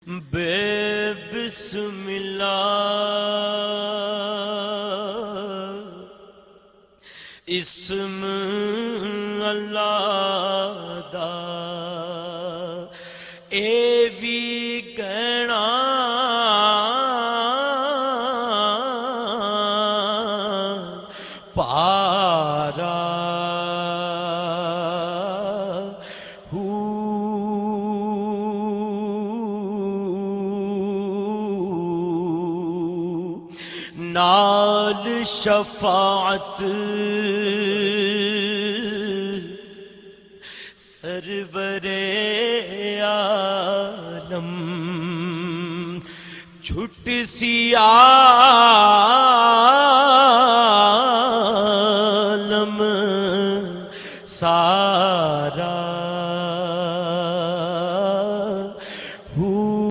بے بسم اللہ اسم اللہ دا اے وی کہنا پارا نال شفاعت سرور عالم جھٹ سی